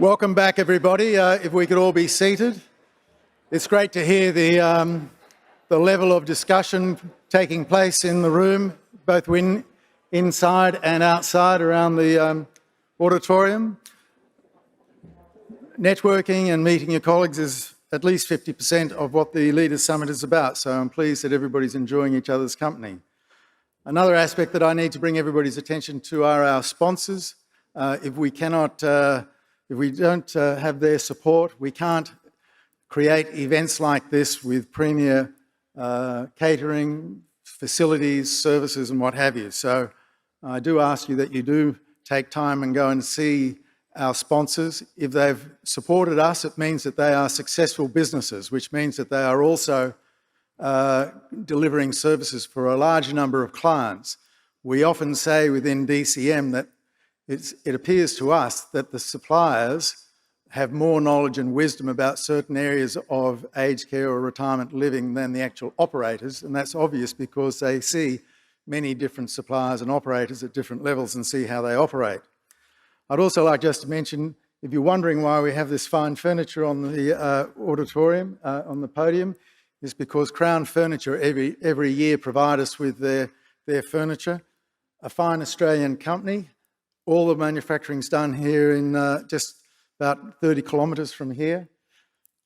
Welcome back, everybody. If we could all be seated. It's great to hear the level of discussion taking place in the room, both inside and outside around the auditorium. Networking and meeting your colleagues is at least 50% of what the Leaders Summit is about, so I'm pleased that everybody's enjoying each other's company. Another aspect that I need to bring everybody's attention to are our sponsors. If we don't have their support, we can't create events like this with premier catering, facilities, services and what have you. So I do ask you that you do take time and go and see our sponsors. If they've supported us, it means that they are successful businesses, which means that they are also delivering services for a large number of clients. We often say within DCM that it appears to us that the suppliers have more knowledge and wisdom about certain areas of aged care or retirement living than the actual operators, and that's obvious because they see many different suppliers and operators at different levels and see how they operate. I'd also like just to mention, if you're wondering why we have this fine furniture on the auditorium, on the podium, is because Crown Furniture every year provide us with their furniture, a fine Australian company. All the manufacturing's done here in just about 30 kilometres from here.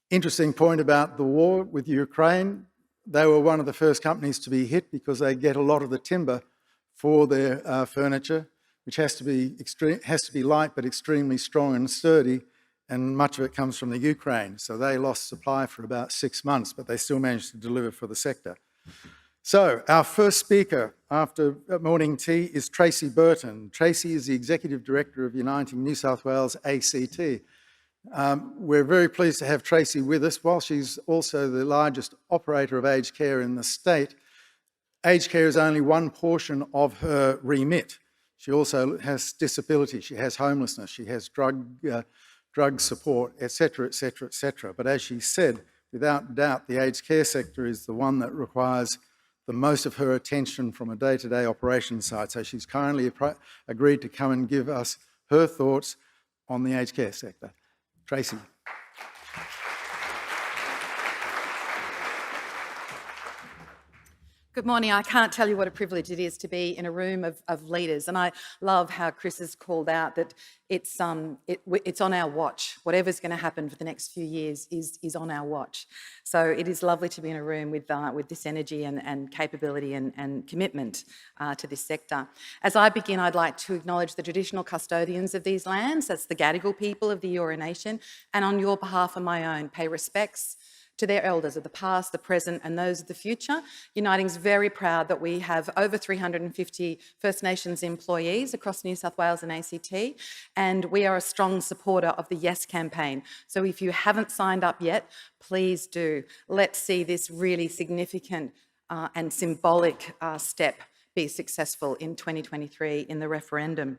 Interesting point about the war with Ukraine, they were one of the first companies to be hit because they get a lot of the timber for their furniture, which has to be light but extremely strong and sturdy, and much of it comes from the Ukraine. So they lost supply for about 6 months, but they still managed to deliver for the sector. So our first speaker after morning tea is Tracey Burton. Tracey is the Executive Director of Uniting New South Wales ACT. We're very pleased to have Tracey with us. While she's also the largest operator of aged care in the state, aged care is only one portion of her remit. She also has disability, she has homelessness, she has drug support, etc., etc., etc. But as she said, without doubt, the aged care sector is the one that requires the most of her attention from a day-to-day operations side. So she's kindly agreed to come and give us her thoughts on the aged care sector. Tracey. Good morning. I can't tell you what a privilege it is to be in a room of leaders, and I love how Chris has called out that it's on our watch. Whatever's going to happen for the next few years is on our watch. So it is lovely to be in a room with this energy and capability and commitment to this sector. As I begin, I'd like to acknowledge the traditional custodians of these lands. That's the Gadigal people of the Eora Nation, and on your behalf and my own, pay respects to their elders of the past, the present and those of the future. Uniting's very proud that we have over 350 First Nations employees across New South Wales and ACT, and we are a strong supporter of the Yes campaign. So if you haven't signed up yet, please do. Let's see this really significant and symbolic step be successful in 2023 in the referendum.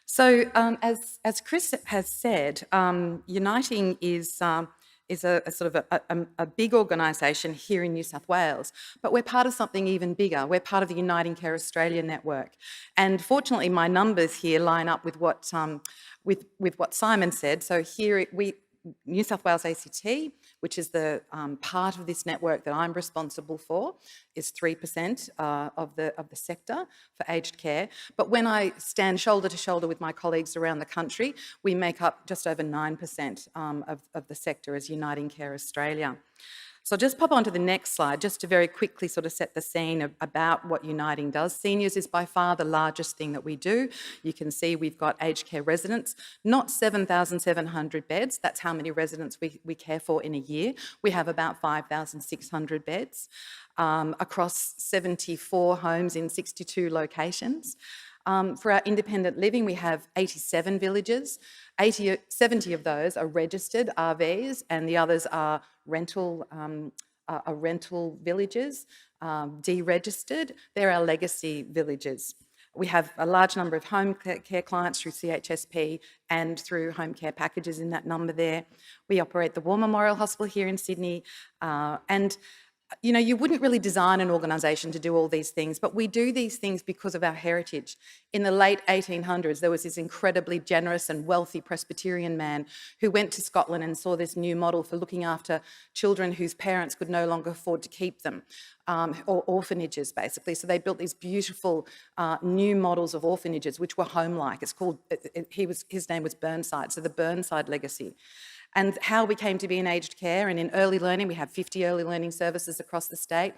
So as Chris has said, Uniting is a sort of a big organisation here in New South Wales, but we're part of something even bigger. We're part of the Uniting Care Australia network, and fortunately, my numbers here line up with what Simon said. So here New South Wales ACT, which is the part of this network that I'm responsible for, is 3% of the sector for aged care. But when I stand shoulder to shoulder with my colleagues around the country, we make up just over 9% of the sector as Uniting Care Australia. So I'll just pop on to the next slide just to very quickly sort of set the scene about what Uniting does. Seniors is by far the largest thing that we do. You can see we've got aged care residents, not 7,700 beds. That's how many residents we care for in a year. We have about 5,600 beds across 74 homes in 62 locations. For our independent living, we have 87 villages. 70 of those are registered RVs, and the others are rental villages, deregistered. They're our legacy villages. We have a large number of home care clients through CHSP and through home care packages in that number there. We operate the War Memorial Hospital here in Sydney, and You know, you wouldn't really design an organisation to do all these things, but we do these things because of our heritage. In the late 1800s, there was this incredibly generous and wealthy Presbyterian man who went to Scotland and saw this new model for looking after children whose parents could no longer afford to keep them, or orphanages, basically. So they built these beautiful new models of orphanages, which were home-like. It's called, his name was Burnside, so the Burnside legacy. And how we came to be in aged care and in early learning, we have 50 early learning services across the state.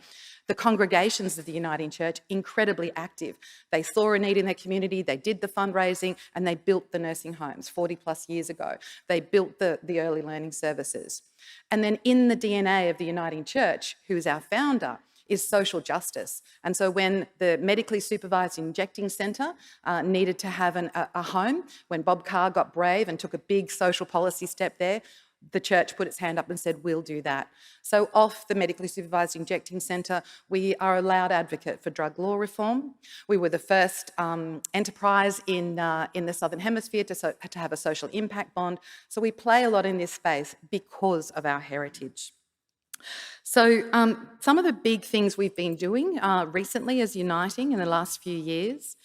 The congregations of the Uniting Church, incredibly active. They saw a need in their community, they did the fundraising, and they built the nursing homes 40 plus years ago. They built the early learning services. And then in the DNA of the Uniting Church, who is our founder, is social justice. And so when the medically supervised injecting centre needed to have a home, when Bob Carr got brave and took a big social policy step there, the church put its hand up and said, we'll do that. So off the medically supervised injecting centre, we are a loud advocate for drug law reform. We were the first enterprise in the Southern Hemisphere to have a social impact bond. So we play a lot in this space because of our heritage. So some of the big things we've been doing recently as Uniting in the last few years,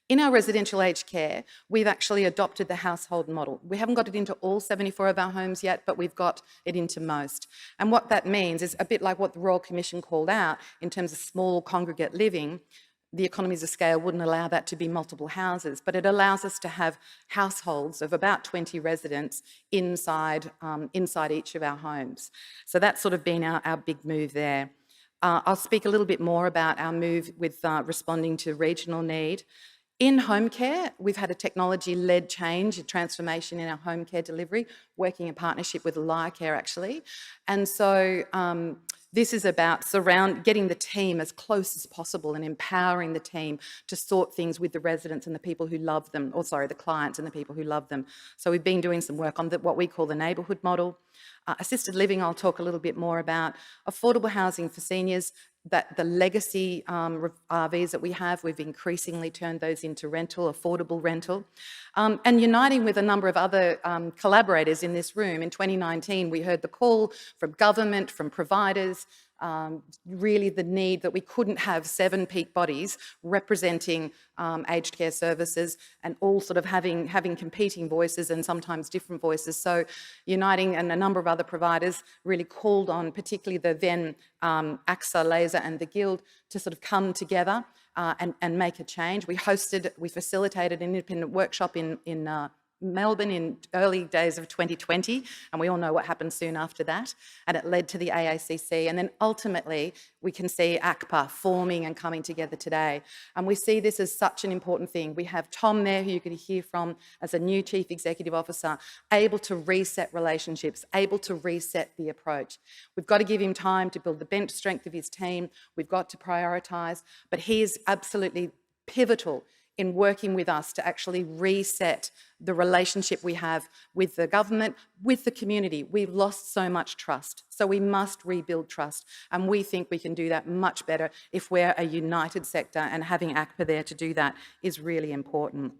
in our residential aged care, we've actually adopted the household model. We haven't got it into all 74 of our homes yet, but we've got it into most. And what that means is a bit like what the Royal Commission called out in terms of small congregate living. The economies of scale wouldn't allow that to be multiple houses, but it allows us to have households of about 20 residents inside each of our homes. So that's sort of been our big move there. I'll speak a little bit more about our move with responding to regional need. In home care, we've had a technology-led change, a transformation in our home care delivery, working in partnership with Care actually. And so this is about getting the team as close as possible and empowering the team to sort things with the residents and the people who love them, the clients and the people who love them. So we've been doing some work on what we call the neighbourhood model. Assisted living, I'll talk a little bit more about. Affordable housing for seniors, that the legacy RVs that we have, we've increasingly turned those into rental, affordable rental. And uniting with a number of other collaborators in this room, in 2019, we heard the call from government, from providers, really the need that we couldn't have 7 peak bodies representing aged care services and all sort of having competing voices and sometimes different voices. So Uniting and a number of other providers really called on particularly the then AXA, LASER and the Guild to sort of come together and make a change. We facilitated an independent workshop in Melbourne in early days of 2020, and we all know what happened soon after that, and it led to the AACC, and then ultimately we can see ACPA forming and coming together today, and we see this as such an important thing. We have Tom there, who you're going to hear from as a new Chief Executive Officer, able to reset relationships, able to reset the approach. We've got to give him time to build the bench strength of his team, we've got to prioritise, but he is absolutely pivotal in working with us to actually reset the relationship we have with the government, with the community. We've lost so much trust, so we must rebuild trust, and we think we can do that much better if we're a united sector, and having ACPA there to do that is really important.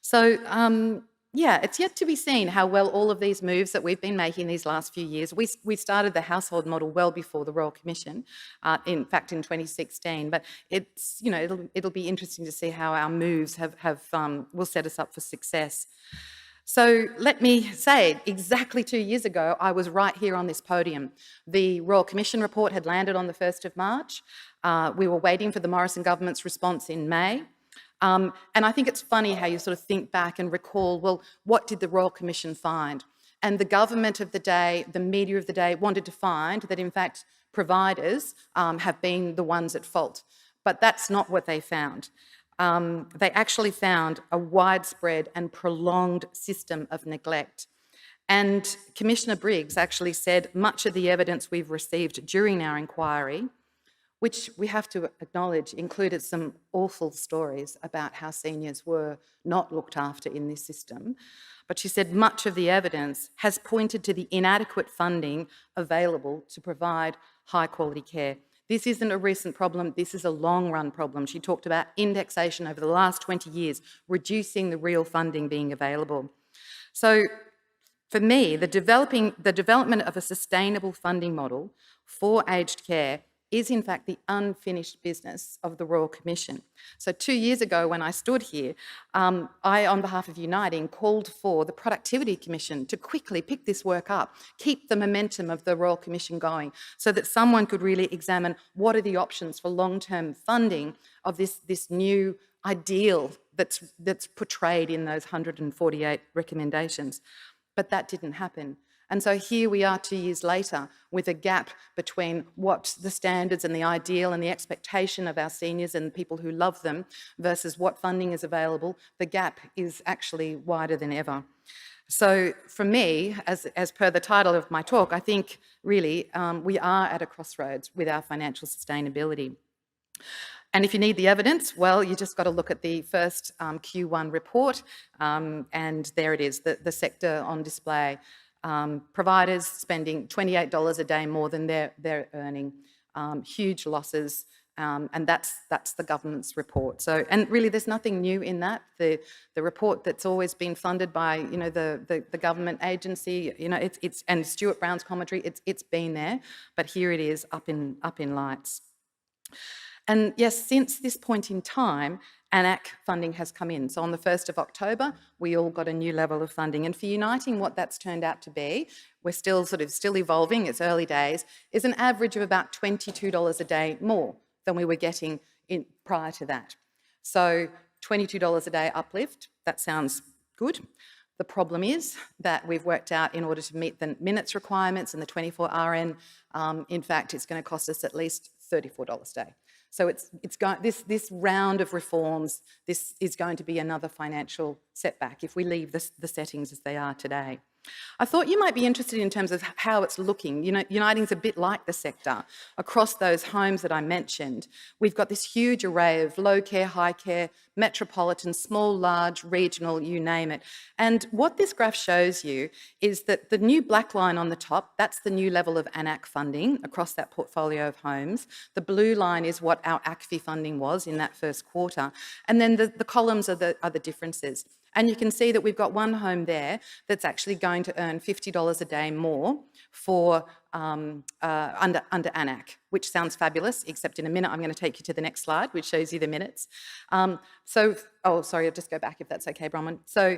So, yeah, it's yet to be seen how well all of these moves that we've been making these last few years, we started the household model well before the Royal Commission, in fact in 2016, but it's, it'll be interesting to see how our moves will set us up for success. So let me say, exactly 2 years ago, I was right here on this podium. The Royal Commission report had landed on the 1st of March. We were waiting for the Morrison government's response in May. And I think it's funny how you sort of think back and recall, well, what did the Royal Commission find? And the government of the day, the media of the day, wanted to find that, in fact, providers have been the ones at fault. But that's not what they found. They actually found a widespread and prolonged system of neglect. And Commissioner Briggs actually said much of the evidence we've received during our inquiry, which we have to acknowledge included some awful stories about how seniors were not looked after in this system. But she said much of the evidence has pointed to the inadequate funding available to provide high quality care. This isn't a recent problem, this is a long run problem. She talked about indexation over the last 20 years, reducing the real funding being available. So for me, the development of a sustainable funding model for aged care is in fact the unfinished business of the Royal Commission. So 2 years ago when I stood here, I, on behalf of Uniting, called for the Productivity Commission to quickly pick this work up, keep the momentum of the Royal Commission going, so that someone could really examine what are the options for long-term funding of this new ideal that's portrayed in those 148 recommendations. But that didn't happen. And so here we are 2 years later with a gap between what the standards and the ideal and the expectation of our seniors and people who love them versus what funding is available. The gap is actually wider than ever. So for me, as per the title of my talk, I think really we are at a crossroads with our financial sustainability. And if you need the evidence, well, you just got to look at the first Q1 report, and there it is, the sector on display. Providers spending $28 a day more than they're earning, huge losses, and that's the government's report. So, and really, there's nothing new in that. The report that's always been funded by the government agency, it's and Stuart Brown's commentary, it's been there, but here it is up in lights. And yes, since this point in time, AN-ACC funding has come in. So on the 1st of October, we all got a new level of funding. And for Uniting, what that's turned out to be, we're still evolving, it's early days, is an average of about $22 a day more than we were getting prior to that. So $22 a day uplift, that sounds good. The problem is that we've worked out in order to meet the minutes requirements and the 24 RN, in fact, it's going to cost us at least $34 a day. So this round of reforms, this is going to be another financial setback if we leave the settings as they are today. I thought you might be interested in terms of how it's looking. Uniting's a bit like the sector. Across those homes that I mentioned, we've got this huge array of low care, high care, metropolitan, small, large, regional, you name it. And what this graph shows you is that the new black line on the top, that's the new level of AN-ACC funding across that portfolio of homes. The blue line is what our ACFI funding was in that first quarter. And then the columns are the differences. And you can see that we've got one home there that's actually going to earn $50 a day more for under AN-ACC, which sounds fabulous, except in a minute I'm going to take you to the next slide, which shows you the minutes. Oh, sorry, I'll just go back if that's okay, Bronwyn. So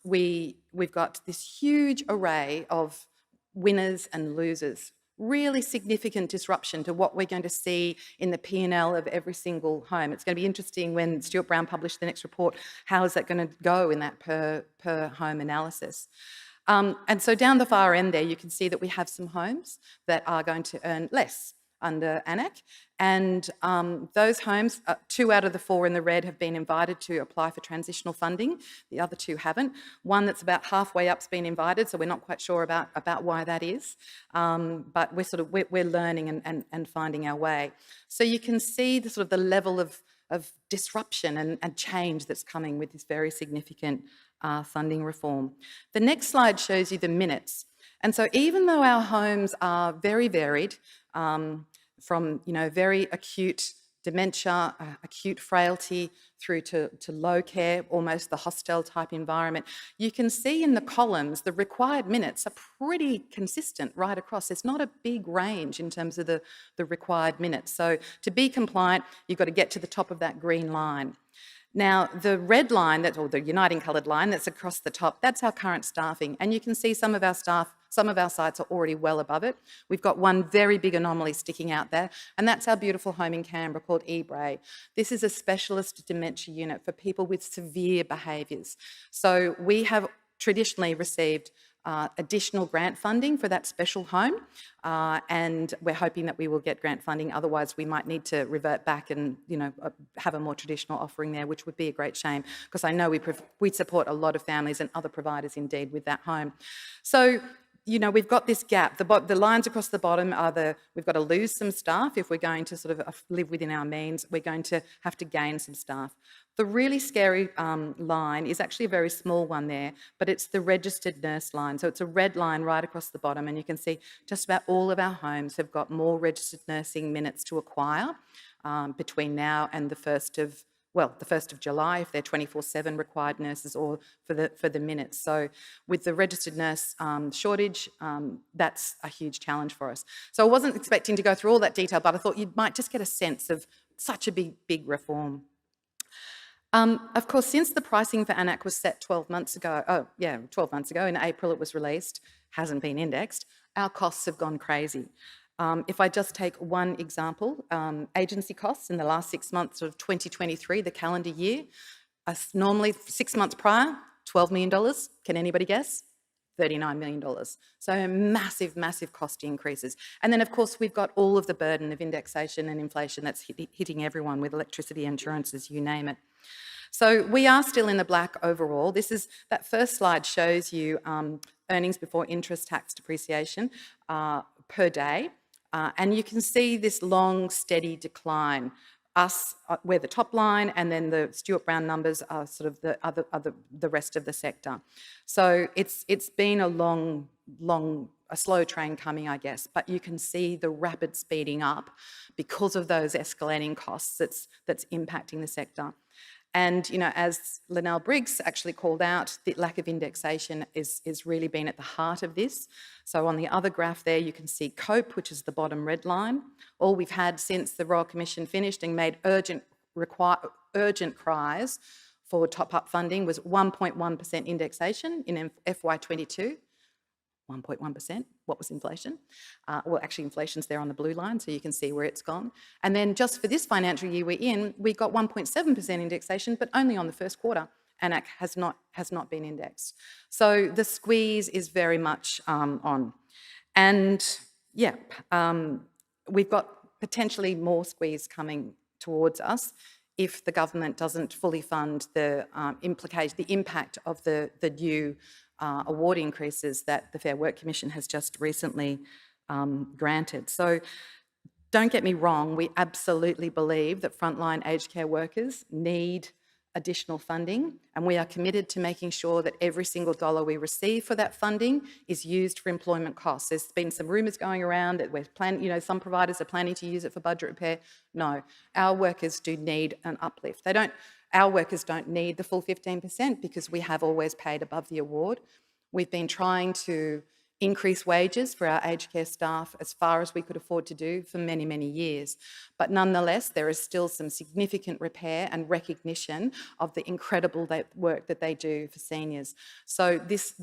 we've got this huge array of winners and losers. Really significant disruption to what we're going to see in the P&L of every single home. It's going to be interesting when Stuart Brown published the next report, how is that going to go in that per home analysis. And so down the far end there, you can see that we have some homes that are going to earn less under AN-ACC, and those homes, 2 out of the 4 in the red have been invited to apply for transitional funding. The other 2 haven't. One that's about halfway up's been invited, so we're not quite sure about why that is, but we're learning and finding our way. So you can see the level of disruption and change that's coming with this very significant funding reform. The next slide shows you the minutes. And so even though our homes are very varied, from very acute dementia, acute frailty, through to low care, almost the hostel type environment, you can see in the columns the required minutes are pretty consistent right across. There's not a big range in terms of the required minutes. So to be compliant, you've got to get to the top of that green line. Now, the red line, or the Uniting coloured line that's across the top, that's our current staffing. And you can see some of our sites are already well above it. We've got one very big anomaly sticking out there, and that's our beautiful home in Canberra called eBray. This is a specialist dementia unit for people with severe behaviours. So we have traditionally received additional grant funding for that special home, and we're hoping that we will get grant funding. Otherwise, we might need to revert back and have a more traditional offering there, which would be a great shame, because I know we support a lot of families and other providers indeed with that home. So we've got this gap. The lines across the bottom are we've got to lose some staff if we're going to live within our means. We're going to have to gain some staff. The really scary line is actually a very small one there, but it's the registered nurse line. So it's a red line right across the bottom, and you can see just about all of our homes have got more registered nursing minutes to acquire between now and the 1st of well, the 1st of July if they're 24/7 required nurses, or for the minutes. So with the registered nurse shortage, that's a huge challenge for us. So I wasn't expecting to go through all that detail, but I thought you might just get a sense of such a big reform. Of course, since the pricing for ANAC was set 12 months ago, 12 months ago, in April it was released, hasn't been indexed, our costs have gone crazy. If I just take one example, agency costs in the last 6 months of 2023, the calendar year, normally 6 months prior, $12 million. Can anybody guess? $39 million. So massive cost increases. And then, of course, we've got all of the burden of indexation and inflation that's hitting everyone with electricity, insurances, you name it. So we are still in the black overall. That first slide shows you earnings before interest, tax, depreciation per day. And you can see this long, steady decline. We're the top line, and then the Stuart Brown numbers are sort of the rest of the sector. So it's been a slow train coming, I guess, but you can see the rapid speeding up because of those escalating costs that's impacting the sector. And, you know, as Linnell Briggs actually called out, the lack of indexation is really been at the heart of this. So on the other graph there, you can see COPE, which is the bottom red line. All we've had since the Royal Commission finished and made urgent cries for top-up funding was 1.1% indexation in FY22. 1.1%. What was inflation? Well, actually, inflation's there on the blue line, so you can see where it's gone. And then just for this financial year we're in, we got 1.7% indexation, but only on the first quarter. ANAC has not been indexed. So the squeeze is very much on. And yeah, we've got potentially more squeeze coming towards us if the government doesn't fully fund the impact of the new award increases that the Fair Work Commission has just recently granted. So don't get me wrong, we absolutely believe that frontline aged care workers need additional funding, and we are committed to making sure that every single dollar we receive for that funding is used for employment costs. There's been some rumours going around that some providers are planning to use it for budget repair. No, our workers do need an uplift. Our workers don't need the full 15% because we have always paid above the award. We've been trying to increase wages for our aged care staff as far as we could afford to do for many years. But nonetheless, there is still some significant repair and recognition of the incredible work that they do for seniors. So this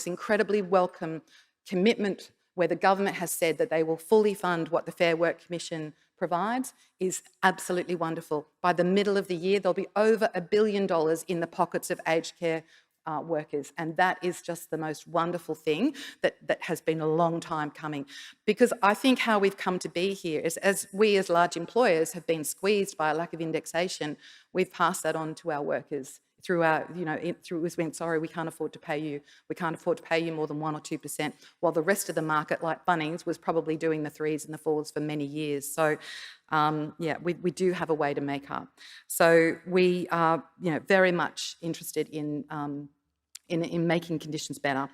incredibly welcome commitment where the government has said that they will fully fund what the Fair Work Commission provides is absolutely wonderful. By the middle of the year, there'll be over $1 billion in the pockets of aged care workers, and that is just the most wonderful thing that has been a long time coming. Because I think how we've come to be here is, as we as large employers have been squeezed by a lack of indexation, we've passed that on to our workers through our, sorry, we can't afford to pay you. We can't afford to pay you more than 1 or 2%, while the rest of the market, like Bunnings, was probably doing the 3s and the 4s for many years. So, we do have a way to make up. So we are, very much interested in making conditions better.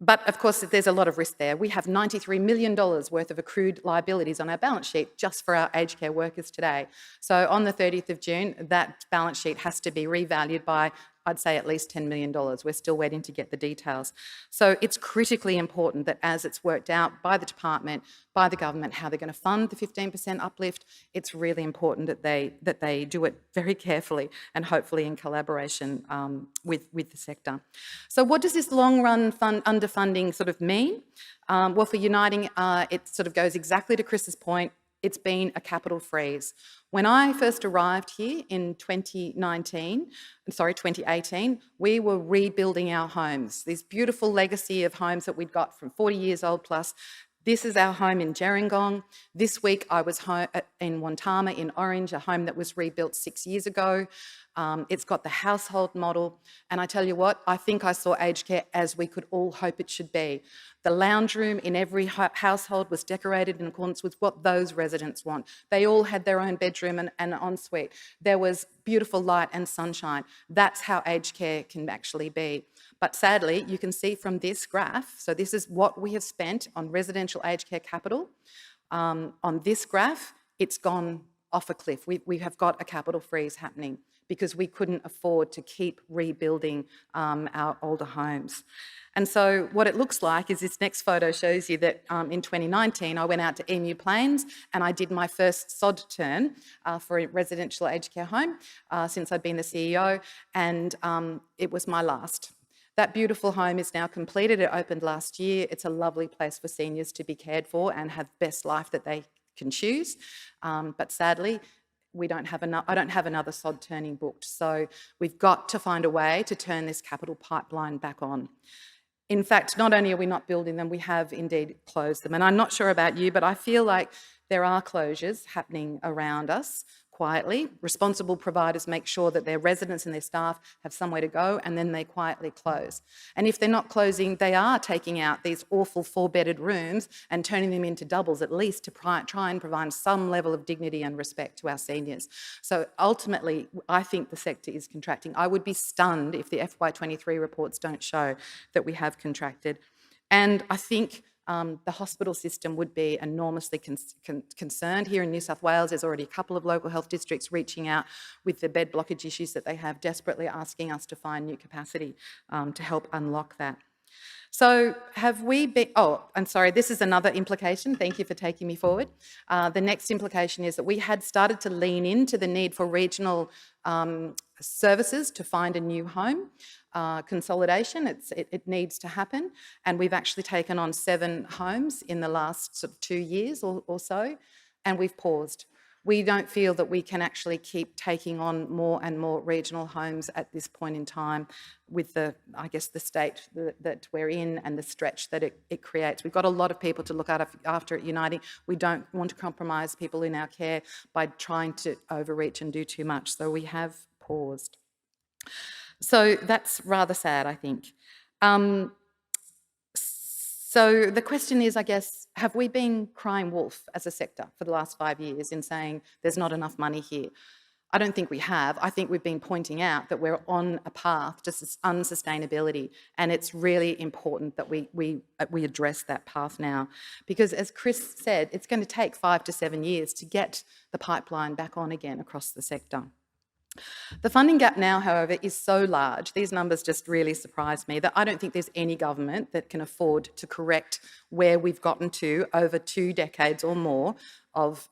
But of course, there's a lot of risk there. We have $93 million worth of accrued liabilities on our balance sheet just for our aged care workers today. So on the 30th of June, that balance sheet has to be revalued by, I'd say, at least $10 million. We're still waiting to get the details. So it's critically important that as it's worked out by the department, by the government, how they're going to fund the 15% uplift, it's really important that they do it very carefully and hopefully in collaboration with the sector. So what does this long-run underfunding sort of mean? Well, for Uniting, it sort of goes exactly to Chris's point. It's been a capital freeze. When I first arrived here in 2018, we were rebuilding our homes, this beautiful legacy of homes that we'd got from 40 years old plus. This is our home in Gerringong. This week I was in Wantama in Orange, a home that was rebuilt 6 years ago. It's got the household model. And I tell you what, I think I saw aged care as we could all hope it should be. The lounge room in every household was decorated in accordance with what those residents want. They all had their own bedroom and an ensuite. There was beautiful light and sunshine. That's how aged care can actually be. But sadly, you can see from this graph, so this is what we have spent on residential aged care capital. On this graph, it's gone off a cliff. We have got a capital freeze happening because we couldn't afford to keep rebuilding our older homes. And so what it looks like is this next photo shows you that in 2019, I went out to Emu Plains and I did my first sod turn for a residential aged care home since I'd been the CEO, and it was my last. That beautiful home is now completed. It opened last year. It's a lovely place for seniors to be cared for and have the best life that they can choose. But sadly, I don't have another sod turning booked. So we've got to find a way to turn this capital pipeline back on. In fact, not only are we not building them, we have indeed closed them. And I'm not sure about you, but I feel like there are closures happening around us quietly. Responsible providers make sure that their residents and their staff have somewhere to go, and then they quietly close. And if they're not closing, they are taking out these awful 4-bedded rooms and turning them into doubles, at least to try and provide some level of dignity and respect to our seniors. So ultimately, I think the sector is contracting. I would be stunned if the FY23 reports don't show that we have contracted. And I think the hospital system would be enormously concerned. Here in New South Wales, there's already a couple of local health districts reaching out with the bed blockage issues that they have, desperately asking us to find new capacity to help unlock that. So have we been, and sorry, this is another implication. Thank you for taking me forward. The next implication is that we had started to lean into the need for regional services to find a new home. Consolidation, it needs to happen. And we've actually taken on 7 homes in the last sort of 2 years or so, and we've paused. We don't feel that we can actually keep taking on more and more regional homes at this point in time with the state that we're in and the stretch that it creates. We've got a lot of people to look after at Uniting. We don't want to compromise people in our care by trying to overreach and do too much, so we have paused. So that's rather sad, I think. So the question is, I guess, have we been crying wolf as a sector for the last 5 years in saying there's not enough money here? I don't think we have. I think we've been pointing out that we're on a path to unsustainability, and it's really important that we address that path now. Because as Chris said, it's going to take 5 to 7 years to get the pipeline back on again across the sector. The funding gap now, however, is so large, these numbers just really surprise me, that I don't think there's any government that can afford to correct where we've gotten to over 2 decades or more of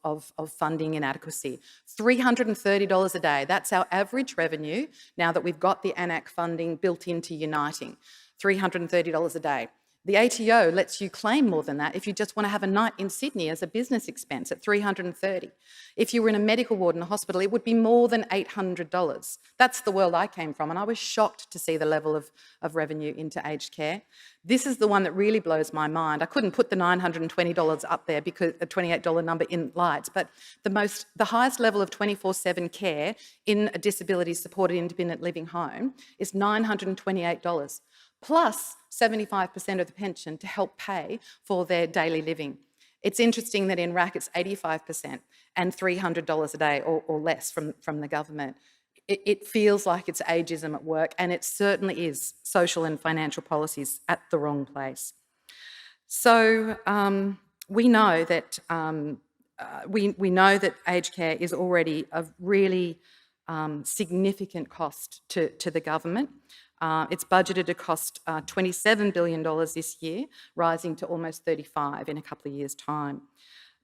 funding inadequacy. $330 a day, that's our average revenue now that we've got the AN-ACC funding built into Uniting. $330 a day. The ATO lets you claim more than that if you just want to have a night in Sydney as a business expense at $330. If you were in a medical ward in a hospital, it would be more than $800. That's the world I came from, and I was shocked to see the level of revenue into aged care. This is the one that really blows my mind. I couldn't put the $920 up there because a $28 number in lights, but the highest level of 24/7 care in a disability-supported independent living home is $928. Plus 75% of the pension to help pay for their daily living. It's interesting that in RAC it's 85% and $300 a day or less from the government. It feels like it's ageism at work, and it certainly is social and financial policies at the wrong place. So we know that we know that aged care is already a really significant cost to the government. It's budgeted to cost $27 billion this year, rising to almost $35 in a couple of years' time.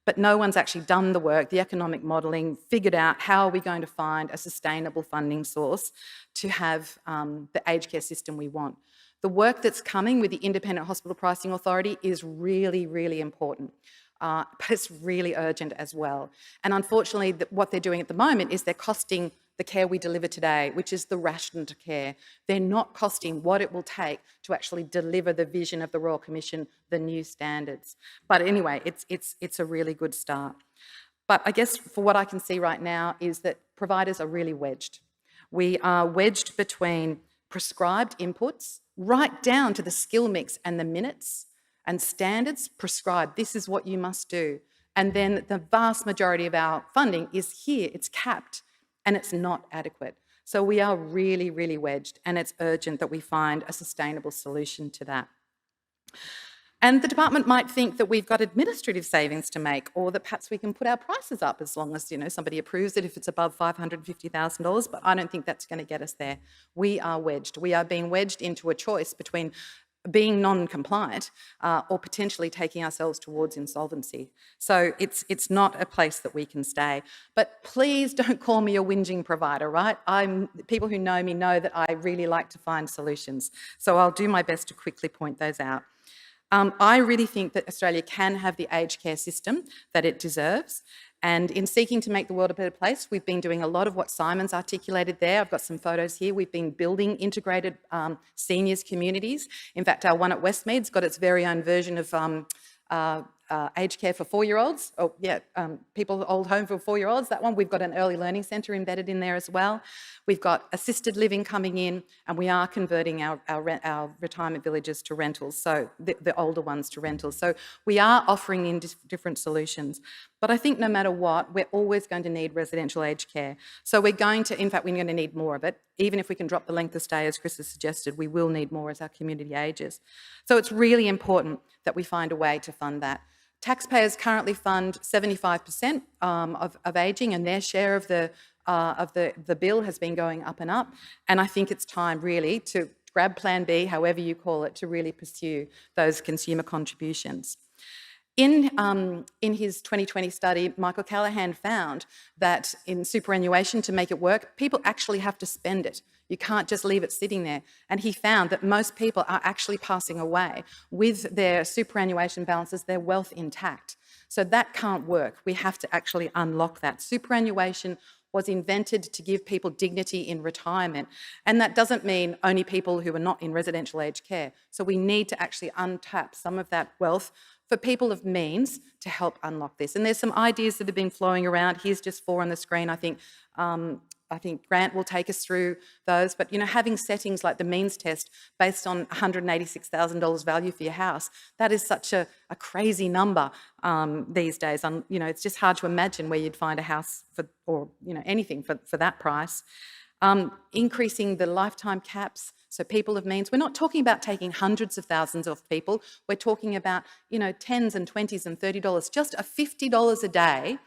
But no one's actually done the work, the economic modelling, figured out how are we going to find a sustainable funding source to have the aged care system we want. The work that's coming with the Independent Hospital Pricing Authority is really, really important. But it's really urgent as well. And unfortunately, what they're doing at the moment is they're costing the care we deliver today, which is the rationed care. They're not costing what it will take to actually deliver the vision of the Royal Commission, the new standards. But anyway, it's a really good start. But I guess for what I can see right now is that providers are really wedged. We are wedged between prescribed inputs right down to the skill mix and the minutes and standards prescribed. This is what you must do. And then the vast majority of our funding is here, it's capped, and it's not adequate. So we are really, really wedged, and it's urgent that we find a sustainable solution to that. And the department might think that we've got administrative savings to make, or that perhaps we can put our prices up as long as, somebody approves it if it's above $550,000, but I don't think that's going to get us there. We are wedged. We are being wedged into a choice between being non-compliant or potentially taking ourselves towards insolvency. So it's not a place that we can stay. But please don't call me a whinging provider, right? People who know me know that I really like to find solutions. So I'll do my best to quickly point those out. I really think that Australia can have the aged care system that it deserves. And in seeking to make the world a better place, we've been doing a lot of what Simon's articulated there. I've got some photos here. We've been building integrated seniors communities. In fact, our one at Westmead's got its very own version of aged care for 4-year-olds. Oh, yeah, people old home for 4-year-olds, that one. We've got an early learning centre embedded in there as well. We've got assisted living coming in, and we are converting our retirement villages to rentals, so the older ones to rentals. So we are offering in different solutions. But I think no matter what, we're always going to need residential aged care. So we're going to need more of it. Even if we can drop the length of stay, as Chris has suggested, we will need more as our community ages. So it's really important that we find a way to fund that. Taxpayers currently fund 75% of ageing, and their share of the bill has been going up and up. And I think it's time really to grab Plan B, however you call it, to really pursue those consumer contributions. In his 2020 study, Michael Callaghan found that in superannuation, to make it work, people actually have to spend it. You can't just leave it sitting there. And he found that most people are actually passing away with their superannuation balances, their wealth intact. So that can't work. We have to actually unlock that. Superannuation was invented to give people dignity in retirement. And that doesn't mean only people who are not in residential aged care. So we need to actually untap some of that wealth for people of means to help unlock this. And there's some ideas that have been flowing around. Here's just 4 on the screen. I think Grant will take us through those. But, having settings like the means test based on $186,000 value for your house, that is such a crazy number these days. It's just hard to imagine where you'd find a house or anything for that price. Increasing the lifetime caps. So people of means, we're not talking about taking hundreds of thousands off people. We're talking about, tens and 20s and $30, just a $50 a day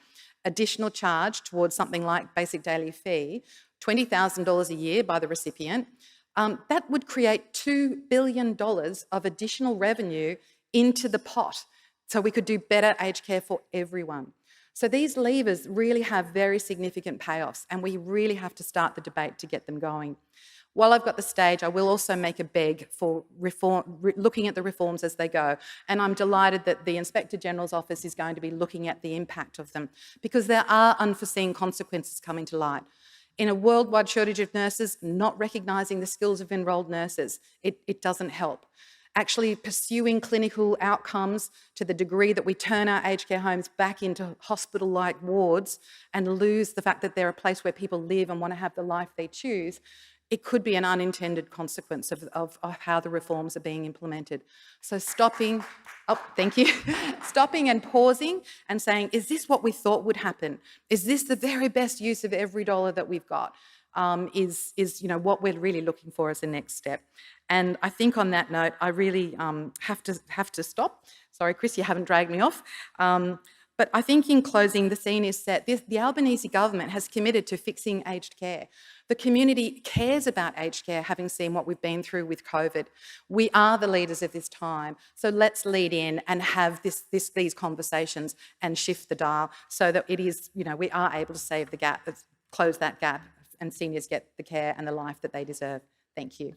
additional charge towards something like basic daily fee, $20,000 a year by the recipient. That would create $2 billion of additional revenue into the pot. So we could do better aged care for everyone. So these levers really have very significant payoffs, and we really have to start the debate to get them going. While I've got the stage, I will also make a beg for looking at the reforms as they go. And I'm delighted that the Inspector General's office is going to be looking at the impact of them, because there are unforeseen consequences coming to light. In a worldwide shortage of nurses, not recognising the skills of enrolled nurses, it doesn't help. Actually pursuing clinical outcomes to the degree that we turn our aged care homes back into hospital-like wards and lose the fact that they're a place where people live and want to have the life they choose, it could be an unintended consequence of how the reforms are being implemented. So stopping and pausing and saying, is this what we thought would happen? Is this the very best use of every dollar that we've got? Is what we're really looking for as the next step. And I think on that note, I really have to stop. Sorry, Chris, you haven't dragged me off. But I think in closing, the scene is set. The Albanese government has committed to fixing aged care. The community cares about aged care, having seen what we've been through with COVID. We are the leaders of this time. So let's lead in and have these conversations and shift the dial so that it is, we are able to save the gap, close that gap, and seniors get the care and the life that they deserve. Thank you.